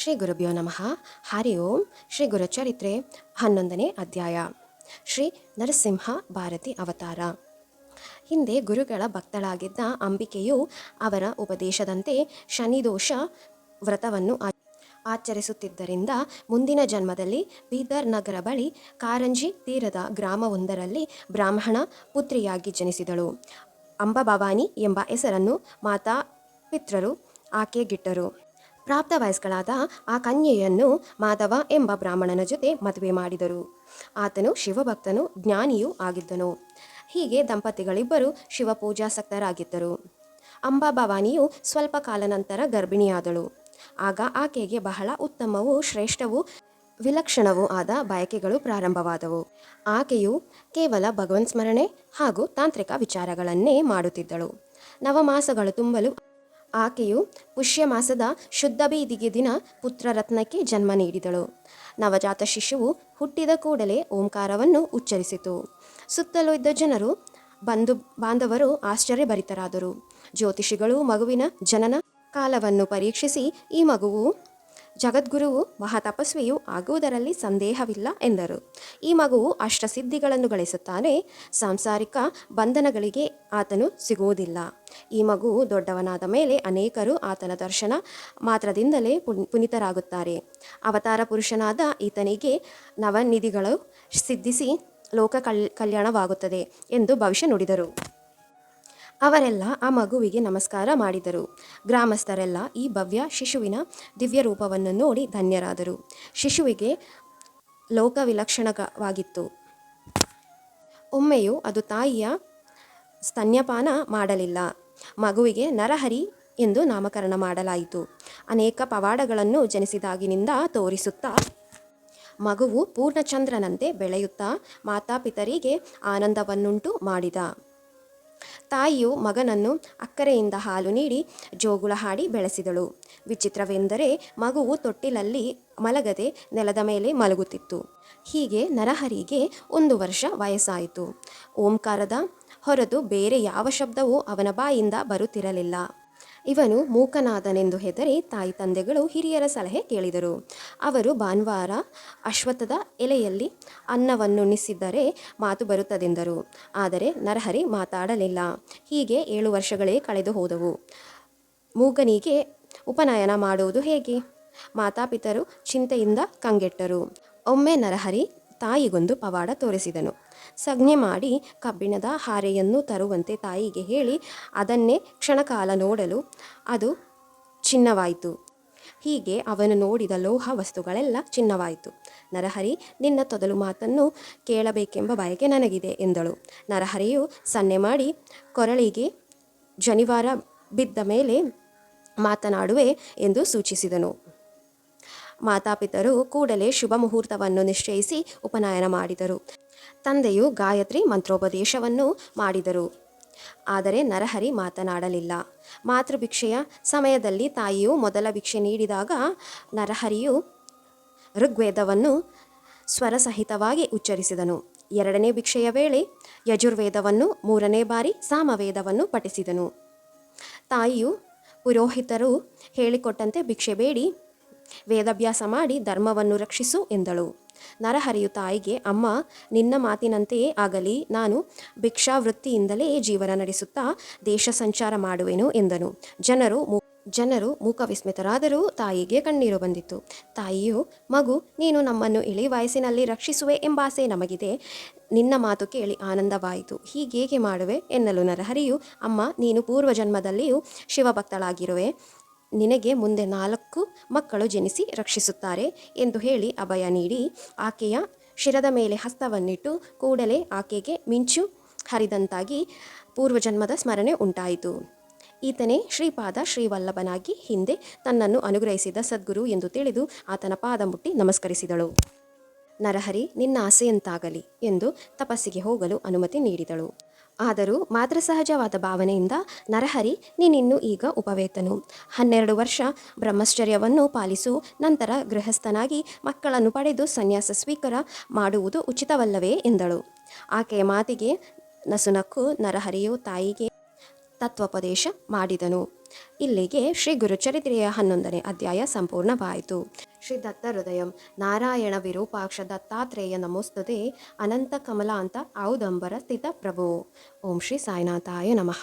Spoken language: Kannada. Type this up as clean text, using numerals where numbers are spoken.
ಶ್ರೀ ಗುರುಭ್ಯೋ ನಮಃ. ಹರಿ ಓಂ. ಶ್ರೀ ಗುರುಚರಿತ್ರೆ 11ನೇ ಅಧ್ಯಾಯ. ಶ್ರೀ ನರಸಿಂಹ ಭಾರತಿ ಅವತಾರ. ಹಿಂದೆ ಗುರುಗಳ ಭಕ್ತಳಾಗಿದ್ದ ಅಂಬಿಕೆಯು ಅವರ ಉಪದೇಶದಂತೆ ಶನಿದೋಷ ವ್ರತವನ್ನು ಆಚರಿಸುತ್ತಿದ್ದರಿಂದ ಮುಂದಿನ ಜನ್ಮದಲ್ಲಿ ಬೀದರ್ ನಗರ ಬಳಿ ಕಾರಂಜಿ ತೀರದ ಗ್ರಾಮವೊಂದರಲ್ಲಿ ಬ್ರಾಹ್ಮಣ ಪುತ್ರಿಯಾಗಿ ಜನಿಸಿದಳು. ಅಂಬಾಭವಾನಿ ಎಂಬ ಹೆಸರನ್ನು ಮಾತಾ ಪಿತೃರು ಆಕೆಗಿಟ್ಟರು. ಪ್ರಾಪ್ತ ವಯಸ್ಕಳಾದ ಆ ಕನ್ಯೆಯನ್ನು ಮಾಧವ ಎಂಬ ಬ್ರಾಹ್ಮಣನ ಜೊತೆ ಮದುವೆ ಮಾಡಿದರು. ಆತನು ಶಿವಭಕ್ತನು, ಜ್ಞಾನಿಯೂ ಆಗಿದ್ದನು. ಹೀಗೆ ದಂಪತಿಗಳಿಬ್ಬರು ಶಿವಪೂಜಾಸಕ್ತರಾಗಿದ್ದರು. ಅಂಬಾಭವಾನಿಯು ಸ್ವಲ್ಪ ಕಾಲ ನಂತರ ಗರ್ಭಿಣಿಯಾದಳು. ಆಗ ಆಕೆಗೆ ಬಹಳ ಉತ್ತಮವೂ ಶ್ರೇಷ್ಠವೂ ವಿಲಕ್ಷಣವೂ ಆದ ಬಯಕೆಗಳು ಪ್ರಾರಂಭವಾದವು. ಆಕೆಯು ಕೇವಲ ಭಗವನ್ ಸ್ಮರಣೆ ಹಾಗೂ ತಾಂತ್ರಿಕ ವಿಚಾರಗಳನ್ನೇ ಮಾಡುತ್ತಿದ್ದಳು. ನವಮಾಸಗಳು ತುಂಬಲು ಆಕೆಯು ಪುಷ್ಯ ಮಾಸದ ಶುದ್ಧ ಬೀದಿಗೆ ದಿನ ಪುತ್ರರತ್ನಕ್ಕೆ ಜನ್ಮ ನೀಡಿದಳು. ನವಜಾತ ಶಿಶುವು ಹುಟ್ಟಿದ ಕೂಡಲೇ ಓಂಕಾರವನ್ನು ಉಚ್ಚರಿಸಿತು. ಸುತ್ತಲೂ ಇದ್ದ ಜನರು ಬಾಂಧವರು ಆಶ್ಚರ್ಯಭರಿತರಾದರು. ಜ್ಯೋತಿಷಿಗಳು ಮಗುವಿನ ಜನನ ಕಾಲವನ್ನು ಪರೀಕ್ಷಿಸಿ ಈ ಮಗುವು ಜಗದ್ಗುರುವು ಮಹಾತಪಸ್ವಿಯೂ ಆಗುವುದರಲ್ಲಿ ಸಂದೇಹವಿಲ್ಲ ಎಂದರು. ಈ ಮಗುವು ಅಷ್ಟಸಿದ್ಧಿಗಳನ್ನು ಗಳಿಸುತ್ತಾನೆ, ಸಾಂಸಾರಿಕ ಬಂಧನಗಳಿಗೆ ಆತನು ಸಿಗುವುದಿಲ್ಲ. ಈ ಮಗುವು ದೊಡ್ಡವನಾದ ಮೇಲೆ ಅನೇಕರು ಆತನ ದರ್ಶನ ಮಾತ್ರದಿಂದಲೇ ಪುನೀತರಾಗುತ್ತಾರೆ. ಅವತಾರ ಪುರುಷನಾದ ಈತನಿಗೆ ನವನಿಧಿಗಳು ಸಿದ್ಧಿಸಿ ಲೋಕ ಕಲ್ಯಾಣವಾಗುತ್ತದೆ ಎಂದು ಭವಿಷ್ಯ ನುಡಿದರು. ಅವರೆಲ್ಲ ಆ ಮಗುವಿಗೆ ನಮಸ್ಕಾರ ಮಾಡಿದರು. ಗ್ರಾಮಸ್ಥರೆಲ್ಲ ಈ ಭವ್ಯ ಶಿಶುವಿನ ದಿವ್ಯ ರೂಪವನ್ನು ನೋಡಿ ಧನ್ಯರಾದರು. ಶಿಶುವಿಗೆ ಲೋಕವಿಲಕ್ಷಣವಾಗಿತ್ತು. ಒಮ್ಮೆಯೂ ಅದು ತಾಯಿಯ ಸ್ತನ್ಯಪಾನ ಮಾಡಲಿಲ್ಲ. ಮಗುವಿಗೆ ನರಹರಿ ಎಂದು ನಾಮಕರಣ ಮಾಡಲಾಯಿತು. ಅನೇಕ ಪವಾಡಗಳನ್ನು ಜನಿಸಿದಾಗಿನಿಂದ ತೋರಿಸುತ್ತಾ ಮಗುವು ಪೂರ್ಣಚಂದ್ರನಂತೆ ಬೆಳೆಯುತ್ತಾ ಮಾತಾಪಿತರಿಗೆ ಆನಂದವನ್ನುಂಟು ಮಾಡಿದ. ತಾಯಿಯು ಮಗನನ್ನು ಅಕ್ಕರೆಯಿಂದ ಹಾಲು ನೀಡಿ ಜೋಗುಳ ಹಾಡಿ ಬೆಳೆಸಿದಳು. ವಿಚಿತ್ರವೆಂದರೆ ಮಗುವು ತೊಟ್ಟಿಲಲ್ಲಿ ಮಲಗದೆ ನೆಲದ ಮೇಲೆ ಮಲಗುತ್ತಿತ್ತು. ಹೀಗೆ ನರಹರಿಗೆ 1 ವರ್ಷ ವಯಸ್ಸಾಯಿತು. ಓಂಕಾರದ ಹೊರತು ಬೇರೆ ಯಾವ ಶಬ್ದವೂ ಅವನ ಬಾಯಿಂದ ಬರುತ್ತಿರಲಿಲ್ಲ. ಇವನು ಮೂಕನಾದನೆಂದು ಹೆದರಿ ತಾಯಿ ತಂದೆಗಳು ಹಿರಿಯರ ಸಲಹೆ ಕೇಳಿದರು. ಅವರು ಭಾನುವಾರ ಅಶ್ವತ್ಥದ ಎಲೆಯಲ್ಲಿ ಅನ್ನವನ್ನುಣಿಸಿದರೆ ಮಾತು ಬರುತ್ತದೆಂದರು. ಆದರೆ ನರಹರಿ ಮಾತಾಡಲಿಲ್ಲ. ಹೀಗೆ 7 ವರ್ಷಗಳೇ ಕಳೆದು ಹೋದವು. ಮೂಗನಿಗೆ ಉಪನಯನ ಮಾಡುವುದು ಹೇಗೆ? ಮಾತಾಪಿತರು ಚಿಂತೆಯಿಂದ ಕಂಗೆಟ್ಟರು. ಒಮ್ಮೆ ನರಹರಿ ತಾಯಿಗೊಂದು ಪವಾಡ ತೋರಿಸಿದನು. ಸಂಜ್ಞೆ ಮಾಡಿ ಕಬ್ಬಿಣದ ಹಾರೆಯನ್ನು ತರುವಂತೆ ತಾಯಿಗೆ ಹೇಳಿ ಅದನ್ನೇ ಕ್ಷಣಕಾಲ ನೋಡಲು ಅದು ಚಿನ್ನವಾಯಿತು. ಹೀಗೆ ಅವನು ನೋಡಿದ ಲೋಹ ವಸ್ತುಗಳೆಲ್ಲ ಚಿನ್ನವಾಯಿತು. ನರಹರಿ, ನಿನ್ನ ತೊದಲು ಮಾತನ್ನು ಕೇಳಬೇಕೆಂಬ ಬಯಕೆ ನನಗಿದೆ ಎಂದಳು. ನರಹರಿಯು ಸನ್ನೆ ಮಾಡಿ ಕೊರಳಿಗೆ ಜನಿವಾರ ಬಿದ್ದ ಮೇಲೆ ಮಾತನಾಡುವೆ ಎಂದು ಸೂಚಿಸಿದನು. ಮಾತಾಪಿತರು ಕೂಡಲೇ ಶುಭ ಮುಹೂರ್ತವನ್ನು ನಿಶ್ಚಯಿಸಿ ಉಪನಯನ ಮಾಡಿದರು. ತಂದೆಯು ಗಾಯತ್ರಿ ಮಂತ್ರೋಪದೇಶವನ್ನು ಮಾಡಿದರು. ಆದರೆ ನರಹರಿ ಮಾತನಾಡಲಿಲ್ಲ. ಮಾತೃಭಿಕ್ಷೆಯ ಸಮಯದಲ್ಲಿ ತಾಯಿಯು ಮೊದಲ ಭಿಕ್ಷೆ ನೀಡಿದಾಗ ನರಹರಿಯು ಋಗ್ವೇದವನ್ನು ಸ್ವರಸಹಿತವಾಗಿ ಉಚ್ಚರಿಸಿದನು. 2ನೇ ಭಿಕ್ಷೆಯ ವೇಳೆ ಯಜುರ್ವೇದವನ್ನು, 3ನೇ ಬಾರಿ ಸಾಮವೇದವನ್ನು ಪಠಿಸಿದನು. ತಾಯಿಯು ಪುರೋಹಿತರು ಹೇಳಿಕೊಟ್ಟಂತೆ ಭಿಕ್ಷೆ ಬೇಡಿ ವೇದಾಭ್ಯಾಸ ಮಾಡಿ ಧರ್ಮವನ್ನು ರಕ್ಷಿಸು ಎಂದಳು. ನರಹರಿಯು ತಾಯಿಗೆ, ಅಮ್ಮ, ನಿನ್ನ ಮಾತಿನಂತೆಯೇ ಆಗಲಿ, ನಾನು ಭಿಕ್ಷಾವೃತ್ತಿಯಿಂದಲೇ ಜೀವನ ನಡೆಸುತ್ತಾ ದೇಶ ಸಂಚಾರ ಮಾಡುವೆನು ಎಂದನು. ಜನರು ಮೂಕವಿಸ್ಮಿತರಾದರೂ ತಾಯಿಗೆ ಕಣ್ಣೀರು ಬಂದಿತು. ತಾಯಿಯು, ಮಗು, ನೀನು ನಮ್ಮನ್ನು ಇಳಿ ವಯಸ್ಸಿನಲ್ಲಿ ರಕ್ಷಿಸುವೆ ಎಂಬಾಸೆ ನಮಗಿದೆ. ನಿನ್ನ ಮಾತು ಕೇಳಿ ಆನಂದವಾಯಿತು. ಹೀಗೇಗೆ ಮಾಡುವೆ ಎನ್ನಲು ನರಹರಿಯು, ಅಮ್ಮ, ನೀನು ಪೂರ್ವಜನ್ಮದಲ್ಲಿಯೂ ಶಿವಭಕ್ತಳಾಗಿರುವೆ. ನಿನಗೆ ಮುಂದೆ 4 ಮಕ್ಕಳು ಜನಿಸಿ ರಕ್ಷಿಸುತ್ತಾರೆ ಎಂದು ಹೇಳಿ ಅಭಯ ನೀಡಿ ಆಕೆಯ ಶಿರದ ಮೇಲೆ ಹಸ್ತವನ್ನಿಟ್ಟು ಕೂಡಲೇ ಆಕೆಗೆ ಮಿಂಚು ಹರಿದಂತಾಗಿ ಪೂರ್ವಜನ್ಮದ ಸ್ಮರಣೆ ಉಂಟಾಯಿತು. ಈತನೇ ಶ್ರೀಪಾದ ಶ್ರೀವಲ್ಲಭನಾಗಿ ಹಿಂದೆ ತನ್ನನ್ನು ಅನುಗ್ರಹಿಸಿದ ಸದ್ಗುರು ಎಂದು ತಿಳಿದು ಆತನ ಪಾದ ಮುಟ್ಟಿ ನಮಸ್ಕರಿಸಿದಳು. ನರಹರಿ, ನಿನ್ನ ಆಸೆಯಂತಾಗಲಿ ಎಂದು ತಪಸ್ಸಿಗೆ ಹೋಗಲು ಅನುಮತಿ ನೀಡಿದಳು. ಆದರೂ ಮಾತೃಸಹಜವಾದ ಭಾವನೆಯಿಂದ, ನರಹರಿ, ನೀನಿನ್ನು ಈಗ ಉಪವೇತನು. 12 ವರ್ಷ ಬ್ರಹ್ಮಚರ್ಯವನ್ನು ಪಾಲಿಸು. ನಂತರ ಗೃಹಸ್ಥನಾಗಿ ಮಕ್ಕಳನ್ನು ಪಡೆದು ಸನ್ಯಾಸ ಸ್ವೀಕಾರ ಮಾಡುವುದು ಉಚಿತವಲ್ಲವೇ ಎಂದಳು. ಆಕೆಯ ಮಾತಿಗೆ ನಸುನಕ್ಕು ನರಹರಿಯು ತಾಯಿಗೆ ತತ್ವೋಪದೇಶ ಮಾಡಿದನು. ಇಲ್ಲಿಗೆ ಶ್ರೀ ಗುರುಚರಿತ್ರೆಯ 11ನೇ ಅಧ್ಯಾಯ ಸಂಪೂರ್ಣವಾಯಿತು. ಶ್ರೀ ದತ್ತ ಹೃದಯಂ ನಾರಾಯಣ ವಿರೂಪಾಕ್ಷ ದತ್ತಾತ್ರೇಯ ನಮೋಸ್ತುತೆ ಅನಂತ ಕಮಲಾಂತ ಔದಂಬರ ಸ್ಥಿತ ಪ್ರಭೋ. ಓಂ ಶ್ರೀ ಸಾಯಿನಾಥಾಯ ನಮಃ.